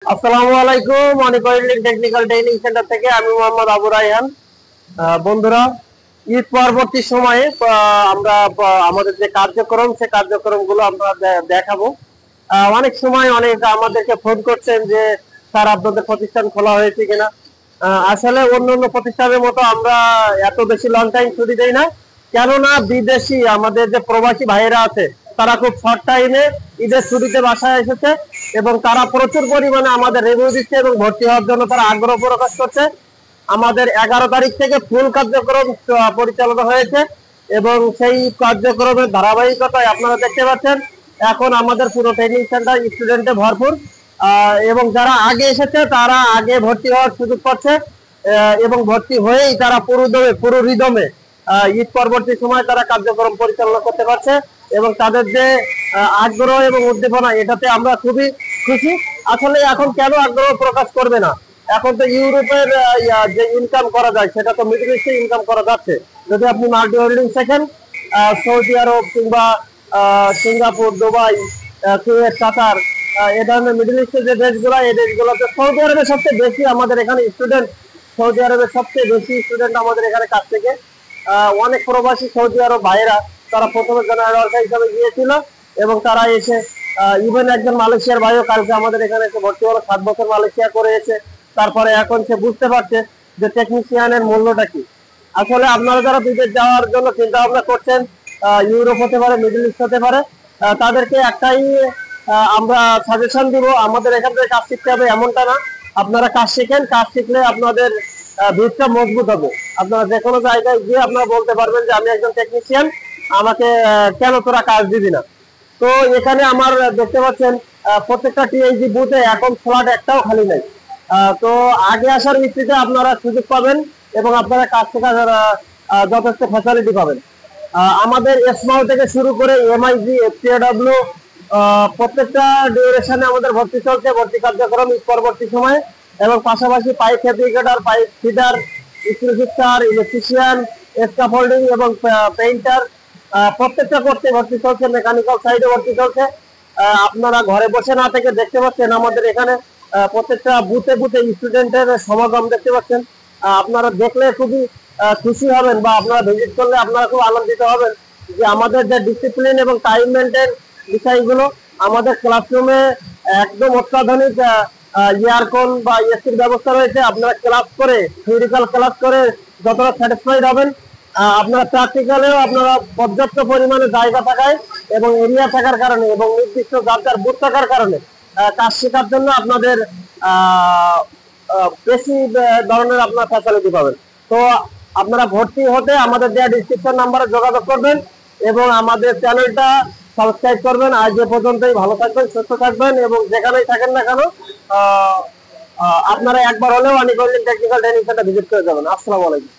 আসসালামু আলাইকুম, অনিকলিং technical training centre থেকে আমি মোহাম্মদ আবু রায়হান। বন্ধুরা, ঈদ পরবর্তী সময়ে আমরা আমাদের যে কার্যক্রম সে কার্যক্রমগুলো আমরা দেখাবো। অনেক সময় অনেক আমাদেরকে ফোন করছেন যে স্যার আপনাদের প্রতিষ্ঠান খোলা হয়েছে কিনা। আসলে অন্য প্রতিষ্ঠানের মতো আমরা এত বেশি লং টাইম ছুটি দেই না, কেননা বিদেশি আমাদের যে প্রবাসী ভাইয়েরা আছে তারা খুব শর্ট টাইমে ঈদের ছুটিতে বাসায় এসেছে এবং তারা প্রচুর পরিমাণে আমাদের রিভিউ দিচ্ছে এবং ভর্তি হওয়ার জন্য তারা আগ্রহ প্রকাশ করছে। আমাদের 11 তারিখ থেকে ফুল কার্যক্রম পরিচালনা হয়েছে এবং সেই কার্যক্রমের ধারাবাহিকতায় আপনারা দেখতে পাচ্ছেন এখন আমাদের পুরো ট্রেনিং সেন্টার স্টুডেন্টে ভরপুর। এবং যারা আগে এসেছে তারা আগে ভর্তি হওয়ার সুযোগ পাচ্ছে এবং ভর্তি হয়েই তারা পুরো রিদমে ঈদ পরবর্তী সময় তারা কার্যক্রম পরিচালনা করতে পারছে এবং তাদের যে আগ্রহ এবং উদ্দীপনা, এটাতে আমরা খুবই খুশি। আসলে এখন কেন আগ্রহ প্রকাশ করবে না? এখন তো ইউরোপের যে ইনকাম করা যায় সেটা তো মিডল ইস্টে ইনকাম করা যাচ্ছে। যদি আপনি মাল্টি হোল্ডিং শেখেন, সৌদি আরব কিংবা সিঙ্গাপুর, দুবাই, কুয়েত, কাতার, এ ধরনের মিডল ইস্টের যে দেশগুলো, এই দেশগুলোতে সৌদি আরবের সবচেয়ে বেশি আমাদের এখানে স্টুডেন্ট, সৌদি আরবের সবচেয়ে বেশি স্টুডেন্ট আমাদের এখানে কাছ থেকে। অনেক প্রবাসী সৌদি আরব ভাইয়েরা তারা প্রথমে জেনারেল ওয়ার্কার হিসাবে গিয়েছিল এবং তারা এসে ইভেন একজন মালয়েশিয়ার ভাইও কালকে আমাদের এখানে এসে ভর্তি হলো, 7 বছর মালয়েশিয়া করে এসে তারপরে এখন সে বুঝতে পারছে যে টেকনিশিয়ানের মূল্যটা কি। আসলে আপনারা যারা বিদেশ যাওয়ার জন্য চিন্তা ভাবনা করছেন, ইউরোপ হতে পারে, মিডল ইস্ট হতে পারে, তাদেরকে একটাই আমরা সাজেশন দিব, আমাদের এখান থেকে কাজ শিখতে হবে এমনটা না। আপনারা কাজ শিখেন, কাজ শিখলে আপনাদের ভিতটা মজবুত হবে। আপনারা যে কোনো জায়গায় গিয়ে আপনারা বলতে পারবেন যে আমি একজন টেকনিশিয়ান, আমাকে কেন তোরা কাজ দিবি না। তো এখানে আমার দেখতে পাচ্ছেন প্রত্যেকটা টিএইচডি বুথে এখন ফ্ল্যাট একটাও খালি নাই। তো আগে আসার ভিত্তিতে আপনারা সুযোগ পাবেন এবং আপনারা কাজ শেখার যথেষ্ট ফ্যাসিলিটি পাবেন। আমাদের এসমাও থেকে শুরু করে এমআইজি, এফটিএডব্লিউ প্রত্যেকটা ডিউরেশনে আমাদের ভর্তি চলছে, ভর্তি কার্যক্রম ঈদ পরবর্তী সময়ে। এবং পাশাপাশি pipe fabricator, pipe fitter, screw fixer, electrician, scaffolding এবং পেইন্টার প্রত্যেকটা করতে ভর্তি চলছে। মেকানিক্যাল সাইডে ভর্তি চলছে। আপনারা ঘরে বসে না থেকে দেখতে পাচ্ছেন আমাদের এখানে প্রত্যেকটা বুথে বুথে স্টুডেন্টের সমাগম দেখতে পাচ্ছেন। আপনারা দেখলে খুবই খুশি হবেন বা আপনারা ভিজিট করলে আপনারা খুব আনন্দিত হবেন যে আমাদের যে ডিসিপ্লিন এবং টাইম মেনটেন বিষয়গুলো আমাদের ক্লাসরুমে একদম অত্যাধুনিক ইয়ারকন বা এসির ব্যবস্থা রয়েছে। আপনারা ক্লাস করে, থিওরিক্যাল ক্লাস করে যতটা স্যাটিসফাইড হবেন, আপনারা প্র্যাকটিক্যালেও আপনারা পর্যাপ্ত পরিমাণে জায়গা থাকায় এবং এরিয়া থাকার কারণে এবং নির্দিষ্ট যার বুথ থাকার কারণে কাজ শেখার জন্য আপনাদের বেশি ধরনের আপনার ফ্যাসিলিটি পাবেন। তো আপনারা ভর্তি হতে আমাদের দেওয়া ডিসক্রিপশন নাম্বারে যোগাযোগ করবেন এবং আমাদের চ্যানেলটা সাবস্ক্রাইব করবেন। আজ এ পর্যন্তই, ভালো থাকবেন, সুস্থ থাকবেন এবং যেখানেই থাকেন না কেন আপনারা একবার হলেও অনিকলিং টেকনিক্যাল ট্রেনিং সেন্টার ভিজিট করে যাবেন। আসসালামু আলাইকুম।